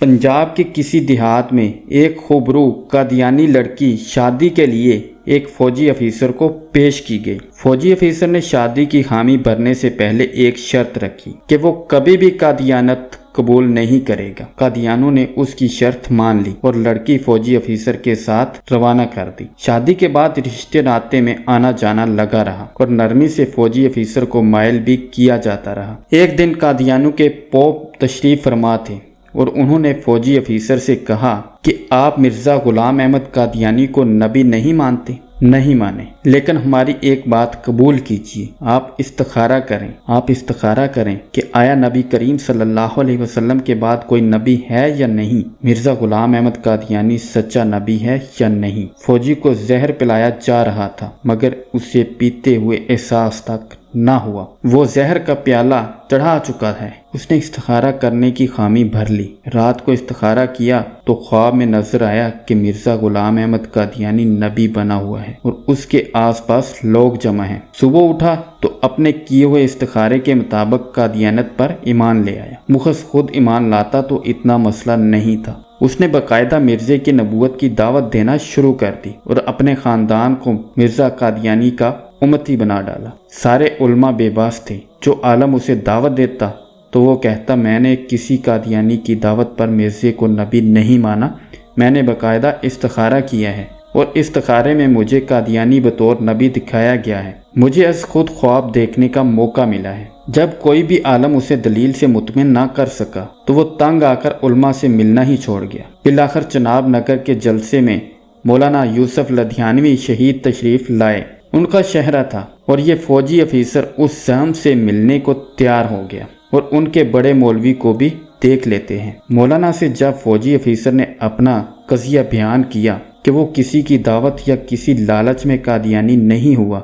پنجاب کے کسی دیہات میں ایک خوبرو قادیانی لڑکی شادی کے لیے ایک فوجی افیسر کو پیش کی گئی۔ فوجی افیسر نے شادی کی حامی بھرنے سے پہلے ایک شرط رکھی کہ وہ کبھی بھی قادیانت قبول نہیں کرے گا۔ قادیانوں نے اس کی شرط مان لی اور لڑکی فوجی افیسر کے ساتھ روانہ کر دی۔ شادی کے بعد رشتے ناطے میں آنا جانا لگا رہا اور نرمی سے فوجی افیسر کو مائل بھی کیا جاتا رہا۔ ایک دن قادیانوں کے پوپ تشریف فرما تھے اور انہوں نے فوجی افیسر سے کہا کہ آپ مرزا غلام احمد قادیانی کو نبی نہیں مانتے؟ نہیں مانے، لیکن ہماری ایک بات قبول کیجیے، آپ استخارہ کریں کہ آیا نبی کریم صلی اللہ علیہ وسلم کے بعد کوئی نبی ہے یا نہیں؟ مرزا غلام احمد قادیانی سچا نبی ہے یا نہیں؟ فوجی کو زہر پلایا جا رہا تھا مگر اسے پیتے ہوئے احساس تک نہ ہوا، وہ زہر کا پیالہ چڑھا چکا ہے۔ اس نے استخارہ کرنے کی خامی بھر لی۔ رات کو استخارہ کیا تو خواب میں نظر آیا کہ مرزا غلام احمد قادیانی نبی بنا ہوا ہے اور اس کے آس پاس لوگ جمع ہیں۔ صبح اٹھا تو اپنے کیے ہوئے استخارے کے مطابق قادیانت پر ایمان لے آیا۔ مخص خود ایمان لاتا تو اتنا مسئلہ نہیں تھا۔ اس نے باقاعدہ مرزے کی نبوت کی دعوت دینا شروع کر دی اور اپنے خاندان کو مرزا قادیانی کا امتی بنا ڈالا۔ سارے علماء بے باس تھے۔ جو عالم اسے دعوت دیتا تو وہ کہتا میں نے کسی قادیانی کی دعوت پر مرزے کو نبی نہیں مانا، میں نے باقاعدہ استخارہ کیا ہے اور استخارے میں مجھے قادیانی بطور نبی دکھایا گیا ہے، مجھے از خود خواب دیکھنے کا موقع ملا ہے۔ جب کوئی بھی عالم اسے دلیل سے مطمئن نہ کر سکا تو وہ تنگ آ کر علماء سے ملنا ہی چھوڑ گیا۔ بالآخر چناب نگر کے جلسے میں مولانا یوسف لدھیانوی شہید تشریف لائے۔ ان کا شہرہ تھا اور یہ فوجی افیسر اس زعم سے ملنے کو تیار ہو گیا اور ان کے بڑے مولوی کو بھی دیکھ لیتے ہیں۔ مولانا سے جب فوجی افیسر نے اپنا قضیہ بیان کیا کہ وہ کسی کی دعوت یا کسی لالچ میں قادیانی نہیں ہوا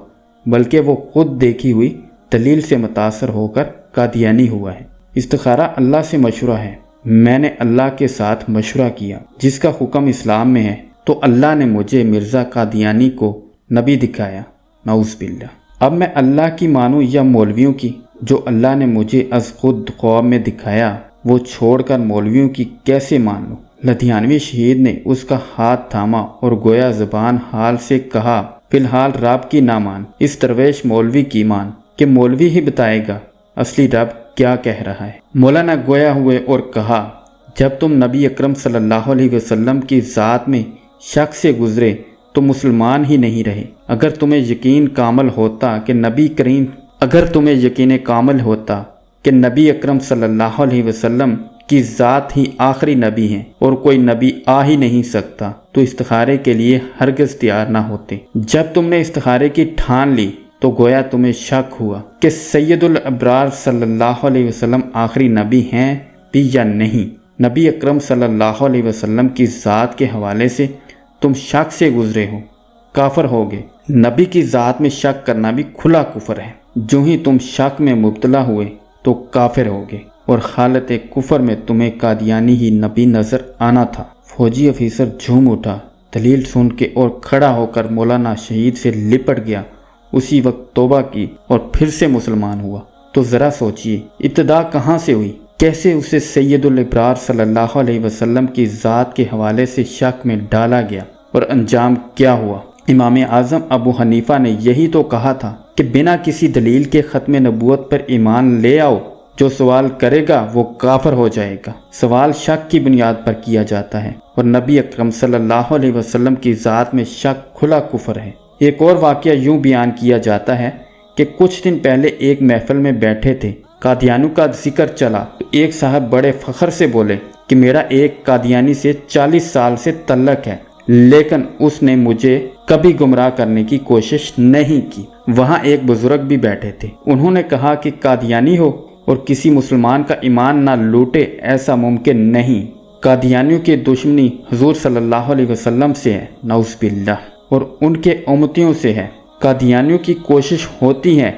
بلکہ وہ خود دیکھی ہوئی دلیل سے متاثر ہو کر قادیانی ہوا ہے۔ استخارہ اللہ سے مشورہ ہے، میں نے اللہ کے ساتھ مشورہ کیا جس کا حکم اسلام میں ہے تو اللہ نے مجھے مرزا قادیانی کو نبی دکھایا، نعوذ باللہ۔ اب میں اللہ کی مانوں یا مولویوں کی؟ جو اللہ نے مجھے از خود خواب میں دکھایا وہ چھوڑ کر مولویوں کی کیسے مان لوں؟ لدھیانوی شہید نے اس کا ہاتھ تھاما اور گویا زبان حال سے کہا فی الحال رب کی نہ مان، اس درویش مولوی کی مان کہ مولوی ہی بتائے گا اصلی رب کیا کہہ رہا ہے۔ مولانا گویا ہوئے اور کہا جب تم نبی اکرم صلی اللہ علیہ وسلم کی ذات میں شک سے گزرے تو مسلمان ہی نہیں رہے۔ اگر تمہیں یقین کامل ہوتا کہ نبی اکرم صلی اللہ علیہ وسلم کی ذات ہی آخری نبی ہیں اور کوئی نبی آ ہی نہیں سکتا تو استخارے کے لیے ہرگز تیار نہ ہوتے۔ جب تم نے استخارے کی ٹھان لی تو گویا تمہیں شک ہوا کہ سید الابرار صلی اللہ علیہ وسلم آخری نبی ہیں بھی یا نہیں۔ نبی اکرم صلی اللہ علیہ وسلم کی ذات کے حوالے سے تم شک سے گزرے ہو، کافر ہوگے۔ نبی کی ذات میں شک کرنا بھی کھلا کفر ہے۔ جو ہی تم شک میں مبتلا ہوئے تو کافر ہوگے اور حالت کفر میں تمہیں قادیانی ہی نبی نظر آنا تھا۔ فوجی افیسر جھوم اٹھا، دلیل سن کے اور کھڑا ہو کر مولانا شہید سے لپٹ گیا۔ اسی وقت توبہ کی اور پھر سے مسلمان ہوا۔ تو ذرا سوچئے ابتدا کہاں سے ہوئی؟ کیسے اسے سید الابرار صلی اللہ علیہ وسلم کی ذات کے حوالے سے شک میں ڈالا گیا اور انجام کیا ہوا؟ امام اعظم ابو حنیفہ نے یہی تو کہا تھا کہ بنا کسی دلیل کے ختم نبوت پر ایمان لے آؤ، جو سوال کرے گا وہ کافر ہو جائے گا۔ سوال شک کی بنیاد پر کیا جاتا ہے اور نبی اکرم صلی اللہ علیہ وسلم کی ذات میں شک کھلا کفر ہے۔ ایک اور واقعہ یوں بیان کیا جاتا ہے کہ کچھ دن پہلے ایک محفل میں بیٹھے تھے، قادیانوں کا ذکر چلا تو ایک صاحب بڑے فخر سے بولے کہ میرا ایک قادیانی سے 40 سال سے تعلق ہے لیکن اس نے مجھے کبھی گمراہ کرنے کی کوشش نہیں کی۔ وہاں ایک بزرگ بھی بیٹھے تھے، انہوں نے کہا کہ قادیانی ہو اور کسی مسلمان کا ایمان نہ لوٹے ایسا ممکن نہیں۔ قادیانیوں کی دشمنی حضور صلی اللہ علیہ وسلم سے ہے، نعوذ باللہ، اور ان کے امتیوں سے ہے۔ قادیانیوں کی کوشش ہوتی ہے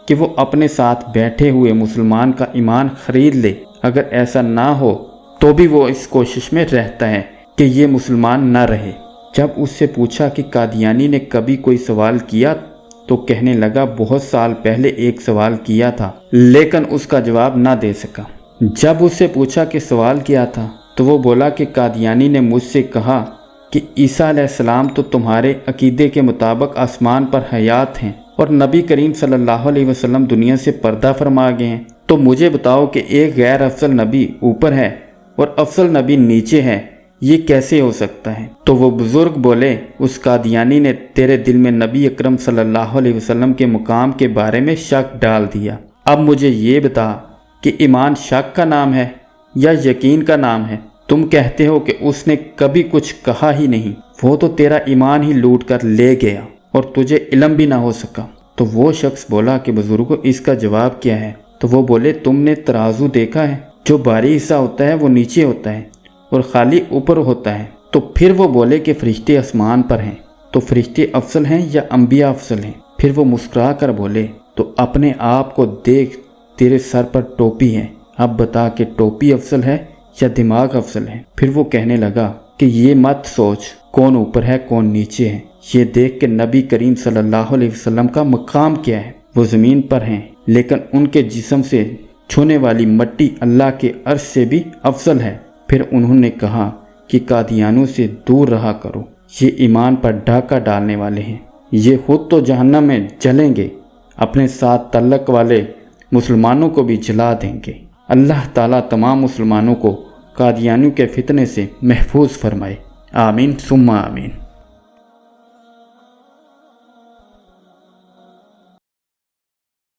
کہ وہ اپنے ساتھ بیٹھے ہوئے مسلمان کا ایمان خرید لے، اگر ایسا نہ ہو تو بھی وہ اس کوشش میں رہتا ہے کہ یہ مسلمان نہ رہے۔ جب اس سے پوچھا کہ قادیانی نے کبھی کوئی سوال کیا تو کہنے لگا بہت سال پہلے ایک سوال کیا تھا لیکن اس کا جواب نہ دے سکا۔ جب اس سے پوچھا کہ سوال کیا تھا تو وہ بولا کہ قادیانی نے مجھ سے کہا کہ عیسیٰ علیہ السلام تو تمہارے عقیدے کے مطابق آسمان پر حیات ہیں اور نبی کریم صلی اللہ علیہ وسلم دنیا سے پردہ فرما گئے ہیں، تو مجھے بتاؤ کہ ایک غیر افضل نبی اوپر ہے اور افضل نبی نیچے ہے، یہ کیسے ہو سکتا ہے؟ تو وہ بزرگ بولے، اس قادیانی نے تیرے دل میں نبی اکرم صلی اللہ علیہ وسلم کے مقام کے بارے میں شک ڈال دیا۔ اب مجھے یہ بتا کہ ایمان شک کا نام ہے یا یقین کا نام ہے؟ تم کہتے ہو کہ اس نے کبھی کچھ کہا ہی نہیں، وہ تو تیرا ایمان ہی لوٹ کر لے گیا اور تجھے علم بھی نہ ہو سکا۔ تو وہ شخص بولا کہ بزرگوں اس کا جواب کیا ہے؟ تو وہ بولے، تم نے ترازو دیکھا ہے؟ جو بھاری حصہ ہوتا ہے وہ نیچے ہوتا ہے اور خالی اوپر ہوتا ہے۔ تو پھر وہ بولے کہ فرشتے آسمان پر ہیں، تو فرشتے افضل ہیں یا انبیاء افضل ہیں؟ پھر وہ مسکرا کر بولے، تو اپنے آپ کو دیکھ، تیرے سر پر ٹوپی ہے، اب بتا کہ ٹوپی افضل ہے یا دماغ افضل ہے؟ پھر وہ کہنے لگا کہ یہ مت سوچ کون اوپر ہے کون نیچے ہے، یہ دیکھ کہ نبی کریم صلی اللہ علیہ وسلم کا مقام کیا ہے۔ وہ زمین پر ہیں لیکن ان کے جسم سے چھونے والی مٹی اللہ کے عرش سے بھی افضل ہے۔ پھر انہوں نے کہا کہ قادیانوں سے دور رہا کرو، یہ ایمان پر ڈاکہ ڈالنے والے ہیں، یہ خود تو جہنم میں جلیں گے، اپنے ساتھ تعلق والے مسلمانوں کو بھی جلا دیں گے۔ اللہ تعالیٰ تمام مسلمانوں کو قادیانیوں کے فتنے سے محفوظ فرمائے، آمین ثم آمین۔